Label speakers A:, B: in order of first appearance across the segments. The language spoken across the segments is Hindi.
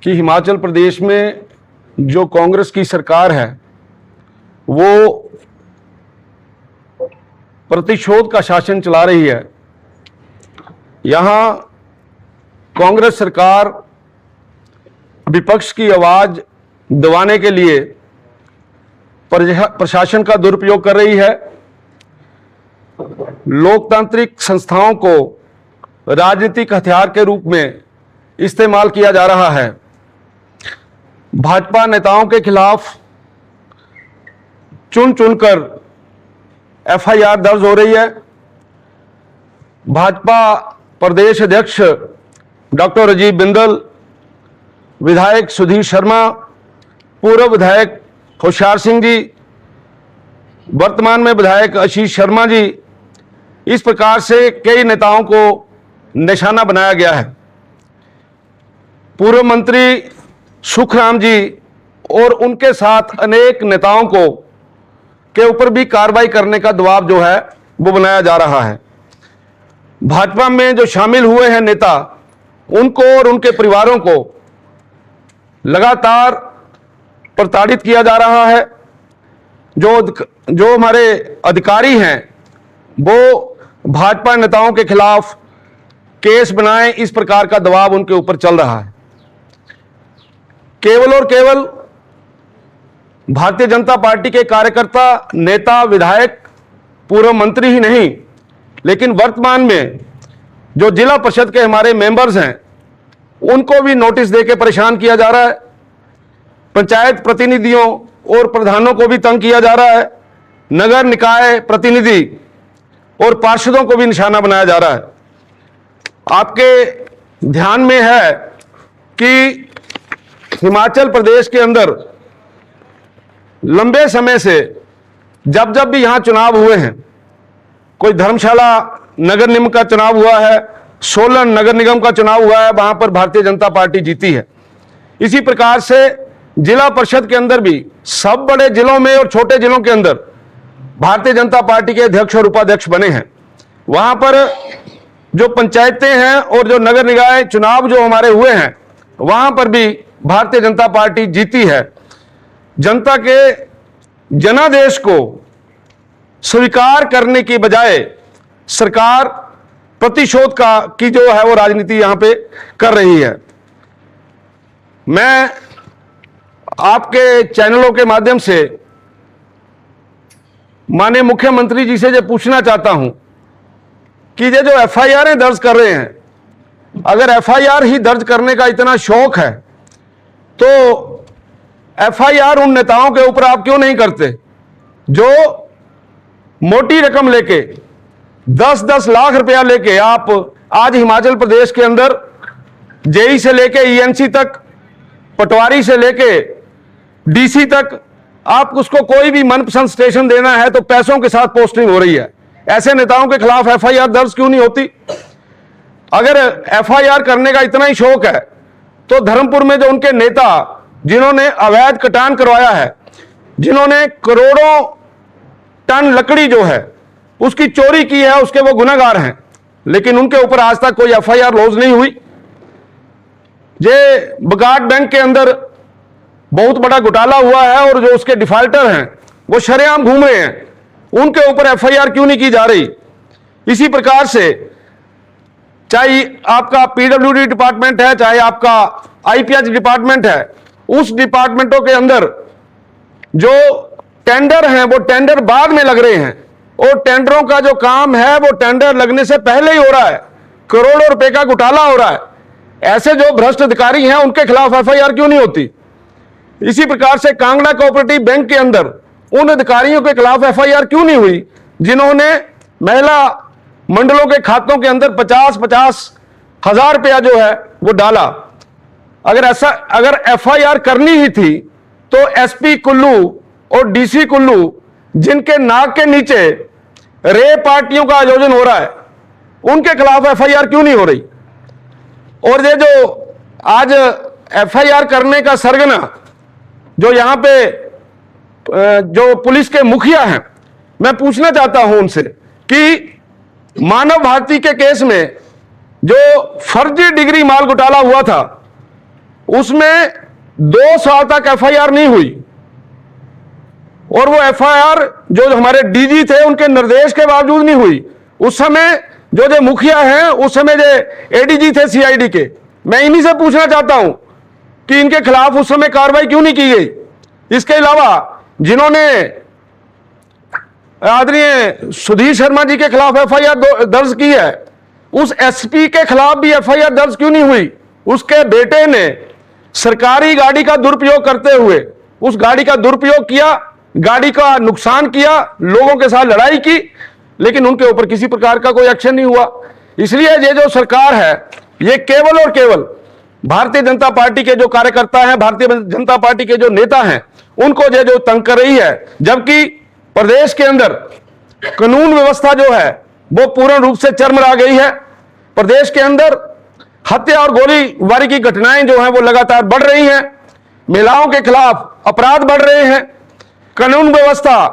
A: कि हिमाचल प्रदेश में जो कांग्रेस की सरकार है वो प्रतिशोध का शासन चला रही है। यहाँ कांग्रेस सरकार विपक्ष की आवाज दबाने के लिए प्रशासन का दुरुपयोग कर रही है। लोकतांत्रिक संस्थाओं को राजनीतिक हथियार के रूप में इस्तेमाल किया जा रहा है। भाजपा नेताओं के खिलाफ चुन चुनकर एफआईआर दर्ज हो रही है। भाजपा प्रदेश अध्यक्ष डॉक्टर राजीव बिंदल, विधायक सुधीर शर्मा, पूर्व विधायक होशियार सिंह जी, वर्तमान में विधायक आशीष शर्मा जी, इस प्रकार से कई नेताओं को निशाना बनाया गया है। पूर्व मंत्री सुखराम जी और उनके साथ अनेक नेताओं को के ऊपर भी कार्रवाई करने का दबाव जो है वो बनाया जा रहा है। भाजपा में जो शामिल हुए हैं नेता, उनको और उनके परिवारों को लगातार प्रताड़ित किया जा रहा है। जो हमारे अधिकारी हैं वो भाजपा नेताओं के खिलाफ केस बनाएं, इस प्रकार का दबाव उनके ऊपर चल रहा है। केवल और केवल भारतीय जनता पार्टी के कार्यकर्ता, नेता, विधायक, पूर्व मंत्री ही नहीं, लेकिन वर्तमान में जो जिला परिषद के हमारे मेंबर्स हैं उनको भी नोटिस देके परेशान किया जा रहा है। पंचायत प्रतिनिधियों और प्रधानों को भी तंग किया जा रहा है। नगर निकाय प्रतिनिधि और पार्षदों को भी निशाना बनाया जा रहा है। आपके ध्यान में है कि हिमाचल प्रदेश के अंदर लंबे समय से जब जब भी यहां चुनाव हुए हैं, कोई धर्मशाला नगर निगम का चुनाव हुआ है, सोलन नगर निगम का चुनाव हुआ है, वहां पर भारतीय जनता पार्टी जीती है। इसी प्रकार से जिला परिषद के अंदर भी सब बड़े जिलों में और छोटे जिलों के अंदर भारतीय जनता पार्टी के अध्यक्ष और उपाध्यक्ष बने हैं। वहां पर जो पंचायतें हैं और जो नगर निकाय चुनाव जो हमारे हुए हैं, वहां पर भी भारतीय जनता पार्टी जीती है। जनता के जनादेश को स्वीकार करने की बजाय सरकार प्रतिशोध की जो है वो राजनीति यहां पे कर रही है। मैं आपके चैनलों के माध्यम से माननीय मुख्यमंत्री जी से जो पूछना चाहता हूं कि ये जो एफआईआर दर्ज कर रहे हैं, अगर एफआईआर ही दर्ज करने का इतना शौक है तो एफआईआर उन नेताओं के ऊपर आप क्यों नहीं करते जो मोटी रकम लेके 10-10 लाख रुपया लेके आप आज हिमाचल प्रदेश के अंदर जेई से लेके ईएनसी तक, पटवारी से लेके डीसी तक, आप उसको कोई भी मनपसंद स्टेशन देना है तो पैसों के साथ पोस्टिंग हो रही है। ऐसे नेताओं के खिलाफ एफआईआर दर्ज क्यों नहीं होती? अगर एफआईआर करने का इतना ही शौक है तो धर्मपुर में जो उनके नेता जिन्होंने अवैध कटान करवाया है, जिन्होंने करोड़ों टन लकड़ी जो है उसकी चोरी की है, उसके वो गुनहगार हैं, लेकिन उनके ऊपर आज तक कोई एफआईआर लॉन्च नहीं हुई। ये बगाट बैंक के अंदर बहुत बड़ा घोटाला हुआ है और जो उसके डिफाल्टर हैं वो शरेआम घूम रहे हैं, उनके ऊपर एफआईआर क्यों नहीं की जा रही? इसी प्रकार से चाहे आपका पीडब्ल्यूडी डिपार्टमेंट है, चाहे आपका आईपीएच डिपार्टमेंट है, उस डिपार्टमेंटों के अंदर जो टेंडर हैं वो टेंडर बाद में लग रहे हैं और टेंडरों का जो काम है वो टेंडर लगने से पहले ही हो रहा है। करोड़ों रुपए का घोटाला हो रहा है। ऐसे जो भ्रष्ट अधिकारी हैं उनके खिलाफ एफआईआर क्यों नहीं होती? इसी प्रकार से कांगड़ा कोऑपरेटिव बैंक के अंदर उन अधिकारियों के खिलाफ एफआईआर क्यों नहीं हुई जिन्होंने महिला मंडलों के खातों के अंदर 50-50 हजार रुपया जो है वो डाला? अगर एफआईआर करनी ही थी तो एसपी कुल्लू और डीसी कुल्लू, जिनके नाक के नीचे रेप पार्टियों का आयोजन हो रहा है, उनके खिलाफ एफआईआर क्यों नहीं हो रही? और ये जो आज एफआईआर करने का सरगना जो यहां पे जो पुलिस के मुखिया हैं, मैं पूछना चाहता हूं उनसे कि मानव भारती के केस में जो फर्जी डिग्री माल घोटाला हुआ था उसमें 2 साल तक एफआईआर नहीं हुई, और वो एफआईआर जो हमारे डीजी थे उनके निर्देश के बावजूद नहीं हुई। उस समय जो मुखिया हैं, उस समय जो एडीजी थे सीआईडी के, मैं इन्हीं से पूछना चाहता हूं कि इनके खिलाफ उस समय कार्रवाई क्यों नहीं की गई। इसके अलावा जिन्होंने आदरणीय सुधीर शर्मा जी के खिलाफ एफआईआर दर्ज की है, उस एसपी के खिलाफ भी एफआईआर दर्ज क्यों नहीं हुई। उसके बेटे ने सरकारी गाड़ी का दुरुपयोग करते हुए उस गाड़ी का दुरुपयोग किया, गाड़ी का नुकसान किया, लोगों के साथ लड़ाई की, लेकिन उनके ऊपर किसी प्रकार का कोई एक्शन नहीं हुआ। इसलिए ये जो सरकार है, ये केवल और केवल भारतीय जनता पार्टी के जो कार्यकर्ता हैं, भारतीय जनता पार्टी के जो नेता हैं, उनको जो तंग कर रही है, जबकि प्रदेश के अंदर कानून व्यवस्था जो है वो पूर्ण रूप से चरमरा गई है। प्रदेश के अंदर हत्या और गोलीबारी की घटनाएं जो हैं वो लगातार बढ़ रही हैं, महिलाओं के खिलाफ अपराध बढ़ रहे हैं, कानून व्यवस्था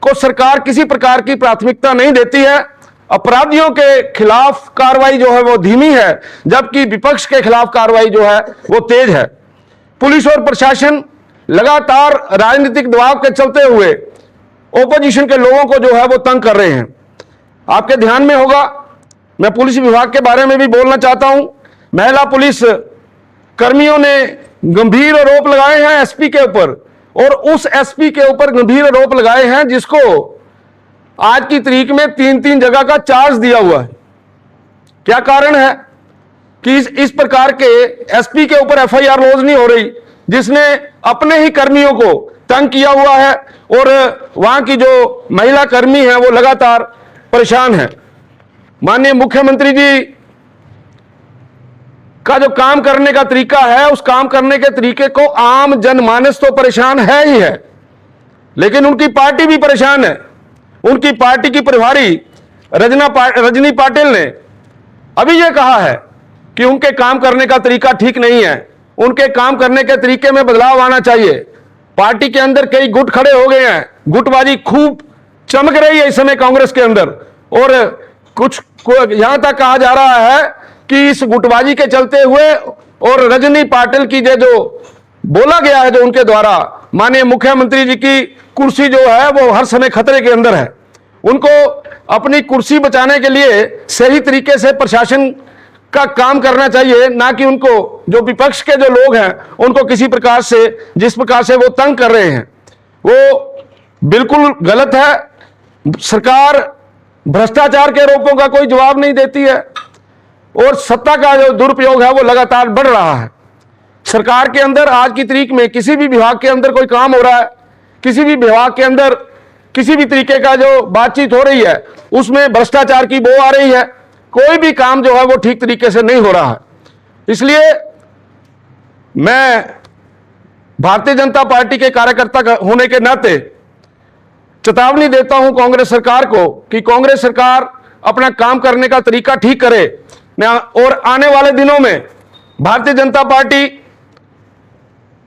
A: को सरकार किसी प्रकार की प्राथमिकता नहीं देती है, अपराधियों के खिलाफ कार्रवाई जो है वो धीमी है, जबकि विपक्ष के खिलाफ कार्रवाई जो है वो तेज है। पुलिस और प्रशासन लगातार राजनीतिक दबाव के चलते हुए ओपोजिशन के लोगों को जो है वो तंग कर रहे हैं। आपके ध्यान में होगा, मैं पुलिस विभाग के बारे में भी बोलना चाहता हूं। महिला पुलिस कर्मियों ने गंभीर आरोप लगाए हैं एसपी के ऊपर, और उस एसपी के ऊपर गंभीर आरोप लगाए हैं जिसको आज की तारीख में 3-3 जगह का चार्ज दिया हुआ है। क्या कारण है कि इस प्रकार के एसपी के ऊपर एफआईआर लॉन्च नहीं हो रही, जिसने अपने ही कर्मियों को तंग किया हुआ है, और वहां की जो महिला कर्मी है वो लगातार परेशान है। माननीय मुख्यमंत्री जी का जो काम करने का तरीका है, उस काम करने के तरीके को आम जनमानस तो परेशान है ही है, लेकिन उनकी पार्टी भी परेशान है। उनकी पार्टी की प्रभारी रजनी पाटिल ने अभी यह कहा है कि उनके काम करने का तरीका ठीक नहीं है, उनके काम करने के तरीके में बदलाव आना चाहिए। पार्टी के अंदर कई गुट खड़े हो गए हैं, गुटबाजी खूब चमक रही है इस समय कांग्रेस के अंदर, और कुछ यहां तक कहा जा रहा है कि इस गुटबाजी के चलते हुए और रजनी पाटिल की जो बोला गया है, जो उनके द्वारा माननीय मुख्यमंत्री जी की कुर्सी जो है वो हर समय खतरे के अंदर है। उनको अपनी कुर्सी बचाने के लिए सही तरीके से प्रशासन का काम करना चाहिए, ना कि उनको जो विपक्ष के जो लोग हैं उनको किसी प्रकार से, जिस प्रकार से वो तंग कर रहे हैं, वो बिल्कुल गलत है। सरकार भ्रष्टाचार के आरोपों का कोई जवाब नहीं देती है, और सत्ता का जो दुरुपयोग है वो लगातार बढ़ रहा है। सरकार के अंदर आज की तारीख में किसी भी विभाग के अंदर कोई काम हो रहा है, किसी भी विभाग के अंदर किसी भी तरीके का जो बातचीत हो रही है, उसमें भ्रष्टाचार की बो आ रही है, कोई भी काम जो है वो ठीक तरीके से नहीं हो रहा है। इसलिए मैं भारतीय जनता पार्टी के कार्यकर्ता होने के नाते चेतावनी देता हूं कांग्रेस सरकार को कि कांग्रेस सरकार अपना काम करने का तरीका ठीक करे, और आने वाले दिनों में भारतीय जनता पार्टी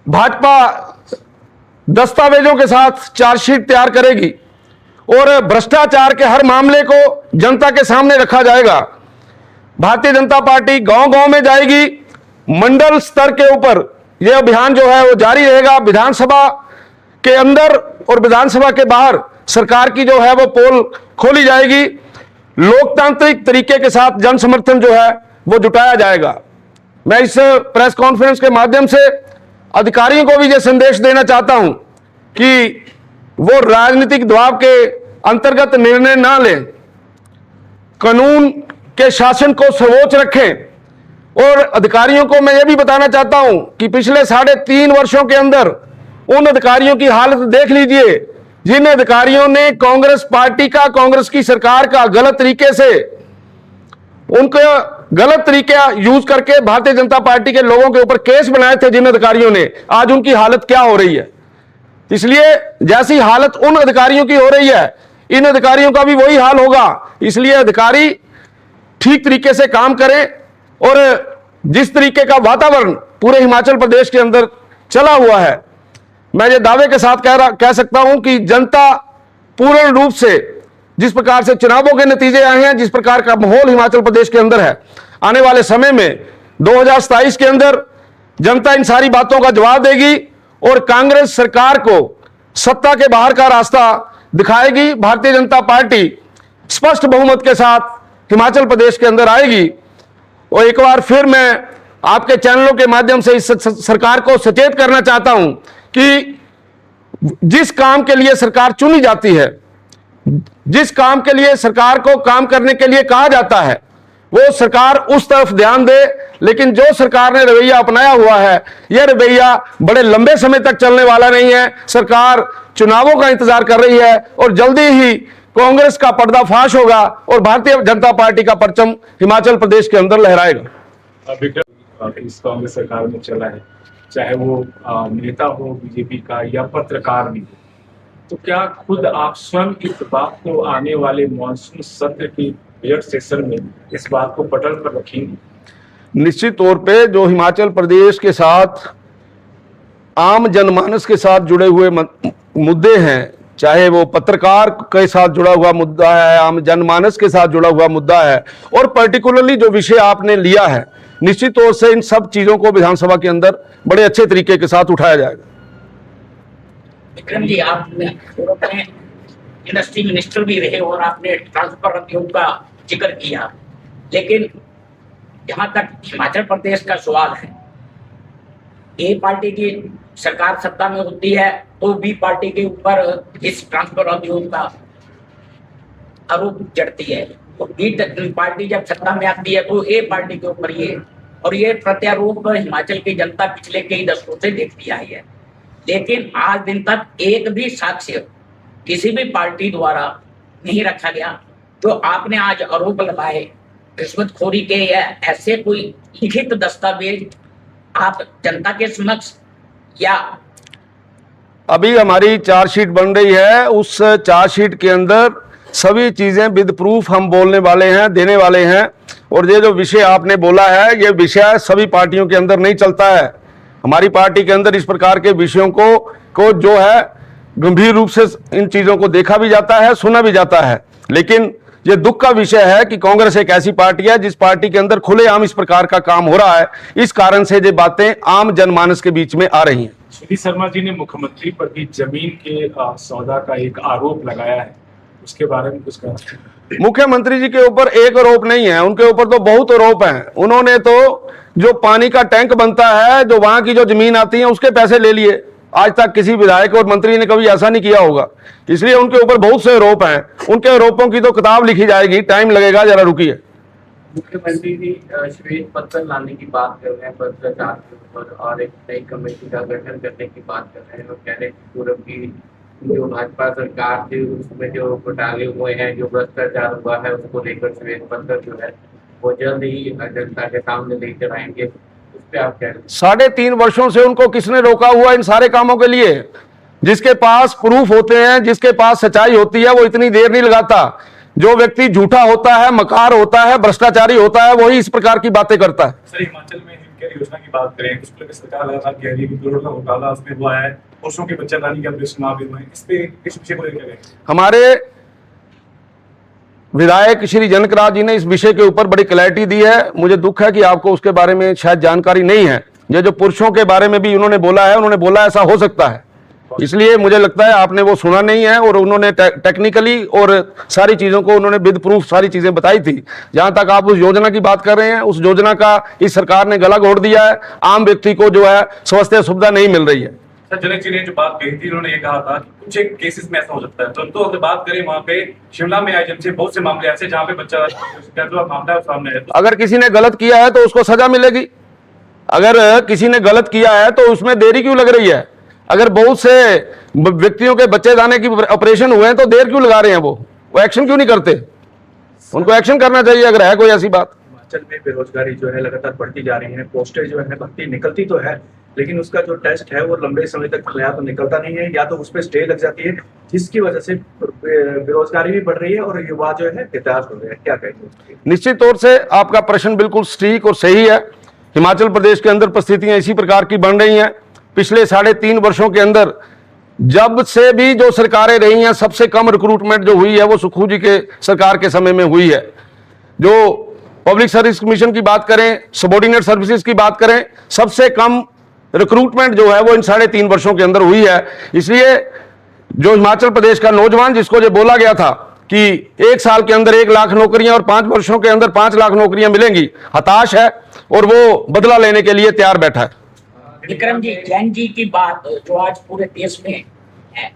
A: भाजपा दस्तावेजों के साथ चार्जशीट तैयार करेगी, और भ्रष्टाचार के हर मामले को जनता के सामने रखा जाएगा। भारतीय जनता पार्टी गांव-गांव में जाएगी, मंडल स्तर के ऊपर यह अभियान जो है वो जारी रहेगा। विधानसभा के अंदर और विधानसभा के बाहर सरकार की जो है वो पोल खोली जाएगी, लोकतांत्रिक तरीके के साथ जन समर्थन जो है वो जुटाया जाएगा। मैं इस प्रेस कॉन्फ्रेंस के माध्यम से अधिकारियों को भी ये संदेश देना चाहता हूं कि वो राजनीतिक दबाव के अंतर्गत निर्णय ना लें, कानून के शासन को सर्वोच्च रखें। और अधिकारियों को मैं ये भी बताना चाहता हूं कि पिछले 3.5 वर्षों के अंदर उन अधिकारियों की हालत देख लीजिए जिन अधिकारियों ने कांग्रेस पार्टी का, कांग्रेस की सरकार का गलत तरीके से, उनका गलत तरीके यूज करके भारतीय जनता पार्टी के लोगों के ऊपर केस बनाए थे जिन अधिकारियों ने, आज उनकी हालत क्या हो रही है। इसलिए जैसी हालत उन अधिकारियों की हो रही है, इन अधिकारियों का भी वही हाल होगा। इसलिए अधिकारी ठीक तरीके से काम करें, और जिस तरीके का वातावरण पूरे हिमाचल प्रदेश के अंदर चला हुआ है, मैं ये दावे के साथ कह सकता हूं कि जनता पूर्ण रूप से, जिस प्रकार से चुनावों के नतीजे आए हैं, जिस प्रकार का माहौल हिमाचल प्रदेश के अंदर है, आने वाले समय में 2027 के अंदर जनता इन सारी बातों का जवाब देगी और कांग्रेस सरकार को सत्ता के बाहर का रास्ता दिखाएगी। भारतीय जनता पार्टी स्पष्ट बहुमत के साथ हिमाचल प्रदेश के अंदर आएगी। और एक बार फिर मैं आपके चैनलों के माध्यम से इस सरकार को सचेत करना चाहता हूं कि जिस काम के लिए सरकार चुनी जाती है, जिस काम के लिए सरकार को काम करने के लिए कहा जाता है, वो सरकार उस तरफ ध्यान दे। लेकिन जो सरकार ने रवैया अपनाया हुआ है, यह रवैया बड़े लंबे समय तक चलने वाला नहीं है। सरकार चुनावों का इंतजार कर रही है और जल्दी ही कांग्रेस का पर्दाफाश होगा और भारतीय जनता पार्टी का परचम हिमाचल प्रदेश के अंदर लहराएगा।
B: इस कांग्रेस सरकार में चला है, चाहे वो नेता हो बीजेपी का या पत्रकार भी, तो क्या खुद आप स्वयं इस बात को आने वाले मॉनसून सत्र की बजट सेशन में इस बात को पटल पर रखेंगे?
A: निश्चित तौर पे जो हिमाचल प्रदेश के साथ आम जनमानस के साथ जुड़े हुए मुद्दे हैं, चाहे वो पत्रकार के साथ जुड़ा हुआ मुद्दा है, आम जनमानस के साथ जुड़ा हुआ मुद्दा है, और पर्टिकुलरली जो विषय आपने लिया है, निश्चित तौर से इन सब चीजों को विधानसभा के अंदर बड़े अच्छे तरीके के साथ उठाया जाएगा।
C: विक्रम जी, आपने यूरोप में इंडस्ट्री मिनिस्टर भी रहे और आपने ट्रांसफर उद्योग का जिक्र किया, लेकिन जहां तक हिमाचल प्रदेश का सवाल है, ए पार्टी की सरकार सत्ता में होती है तो बी पार्टी के ऊपर इस ट्रांसफर उद्योग का आरोप जड़ती है, तो बी पार्टी जब सत्ता में आती है तो ए पार्टी के ऊपर ये प्रत्यारोप हिमाचल की जनता पिछले कई दशकों से देखती आई है। लेकिन आज दिन तक एक भी साक्ष्य किसी भी पार्टी द्वारा नहीं रखा गया। जो आपने आज आरोप लगाए रिश्वतखोरी के या ऐसे कोई लिखित दस्तावेज आप जनता के समक्ष या
A: अभी हमारी चार्जशीट बन रही है, उस चार्जशीट के अंदर सभी चीजें विद प्रूफ हम बोलने वाले हैं, देने वाले हैं। और ये जो विषय आपने बोला है, ये विषय सभी पार्टियों के अंदर नहीं चलता है। हमारी पार्टी के अंदर इस प्रकार के विषयों को जो है गंभीर रूप से इन चीजों को देखा भी जाता है, सुना भी जाता है। लेकिन ये दुख का विषय है कि कांग्रेस एक ऐसी पार्टी है जिस पार्टी के अंदर खुलेआम इस प्रकार का काम हो रहा है। इस कारण से ये बातें आम जनमानस के बीच में आ रही हैं।
B: श्री शर्मा जी ने मुख्यमंत्री पर भी जमीन के सौदा का एक आरोप लगाया है, उसके बारे में कुछ कहना?
A: मुख्यमंत्री जी के ऊपर एक आरोप नहीं है, उनके ऊपर तो बहुत आरोप हैं। उन्होंने तो जो पानी का टैंक बनता है, जो वहां की जो जमीन आती है, उसके पैसे ले लिए। आज तक किसी विधायक और मंत्री ने कभी ऐसा नहीं किया होगा, इसलिए उनके ऊपर बहुत से आरोप हैं। उनके आरोपों की तो किताब लिखी जाएगी, टाइम लगेगा, जरा रुकिए।
D: मुख्यमंत्री जी श्वेत पत्र लाने की बात कर रहे हैं भ्रष्टाचार के ऊपर, और एक नई कमेटी का गठन करने की बात कर रहे हैं, और कह रहे हैं पूर्व की जो भाजपा सरकार थी उसमें जो घोटाले हुए हैं, जो भ्रष्टाचार हुआ है, उसको लेकर श्वेत पत्र जो है वो जल्द ही जनता के सामने लेकर आएंगे। उस पर आप कह रहे हैं
A: 3.5 वर्षों से उनको किसने रोका हुआ इन सारे कामों के लिए? जिसके पास प्रूफ होते हैं, जिसके पास सच्चाई होती है, वो इतनी देर नहीं लगाता। जो व्यक्ति झूठा होता है, मकार होता है, भ्रष्टाचारी होता है, वही इस प्रकार की बातें करता है।
B: सर, हिमाचल में हिमकेयर योजना की बात करें, उस पर सरकार लगातार कह रही है कि करोड़ों का घोटाला उसमें हुआ है, पुरुषों के बच्चेदानी के ऑपरेशन हुए हैं। इस पे इस विषय को लेकर
A: हमारे विधायक श्री जनकराज जी ने इस विषय के ऊपर बड़ी क्लैरिटी दी है। मुझे दुख है कि आपको उसके बारे में शायद जानकारी नहीं है। ये जो पुरुषों के बारे में भी उन्होंने बोला है, उन्होंने बोला ऐसा हो सकता है, इसलिए मुझे लगता है आपने वो सुना नहीं है। और उन्होंने टेक्निकली और सारी चीजों को उन्होंने विद प्रूफ सारी चीजें बताई थी। जहां तक आप उस योजना की बात कर रहे हैं, उस योजना का इस सरकार ने गला घोट दिया है। आम व्यक्ति को जो है स्वास्थ्य सुविधा नहीं मिल रही है।
B: सर, जनक जी ने जो बात कही थी, उन्होंने ये कहा था कि कुछ एक केसेस में ऐसा हो सकता है। तो अगर बात करें वहाँ पे शिमला में आयोजन से बहुत से मामले ऐसे जहाँ पे बच्चा जो मामला सामने है,
A: अगर किसी ने गलत किया है तो उसको सजा मिलेगी। अगर किसी ने गलत किया है तो उसमें देरी क्यों लग रही है? अगर बहुत से व्यक्तियों के बच्चेदानी की ऑपरेशन हुए हैं तो देर क्यों लगा रहे हैं? वो एक्शन क्यों नहीं करते? उनको एक्शन करना चाहिए अगर है कोई ऐसी बात।
D: हिमाचल में बेरोजगारी जो है लगातार बढ़ती जा रही है, पोस्टें जो है भर्ती निकलती तो है, लेकिन उसका जो टेस्ट है वो लंबे समय तक या तो निकलता नहीं है या तो उस पर स्टे लग जाती है, जिसकी वजह से बेरोजगारी भी बढ़ रही है और युवा जो है बेकार हो रहे हैं। क्या कहेंगे?
A: निश्चित तौर से आपका प्रश्न बिल्कुल सटीक और सही है। हिमाचल प्रदेश के अंदर परिस्थितियां इसी प्रकार की बन रही हैं। पिछले 3.5 वर्षों के अंदर जब से भी जो सरकारें रही हैं, सबसे कम रिक्रूटमेंट जो हुई है वो सुक्खू जी के सरकार के समय में हुई है। जो पब्लिक सर्विस कमीशन की बात करें, सबॉर्डिनेट सर्विसेज की बात करें, सबसे कम रिक्रूटमेंट जो है वो इन 3.5 वर्षों के अंदर हुई है। इसलिए जो हिमाचल प्रदेश का नौजवान, जिसको जो बोला गया था कि 1 साल के अंदर 1 लाख नौकरियां और 5 वर्षों के अंदर 5 लाख नौकरियां मिलेंगी, हताश है और वो बदला लेने के लिए तैयार बैठा है।
C: विक्रम जी, जैन जी की बात जो आज पूरे देश में है,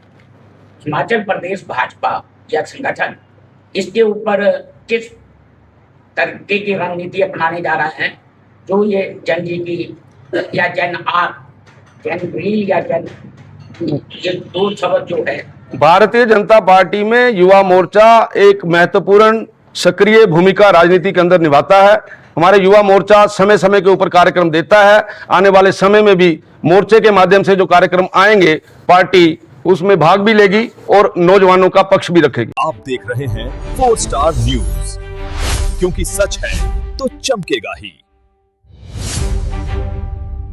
C: हिमाचल प्रदेश भाजपा या संगठन इसके ऊपर किस तरीके की रणनीति अपनाने जा रहा है? जो ये जैन जी की या जैन आर, जैन व्हील या जैन, ये 2 शब्द जो है।
A: भारतीय जनता पार्टी में युवा मोर्चा एक महत्वपूर्ण सक्रिय भूमिका राजनीति के अंदर निभाता है। हमारे युवा मोर्चा समय समय के ऊपर कार्यक्रम देता है। आने वाले समय में भी मोर्चे के माध्यम से जो कार्यक्रम आएंगे, पार्टी उसमें भाग भी लेगी और नौजवानों का पक्ष भी रखेगी।
E: आप देख रहे हैं 4 स्टार न्यूज, क्योंकि सच है तो चमकेगा ही।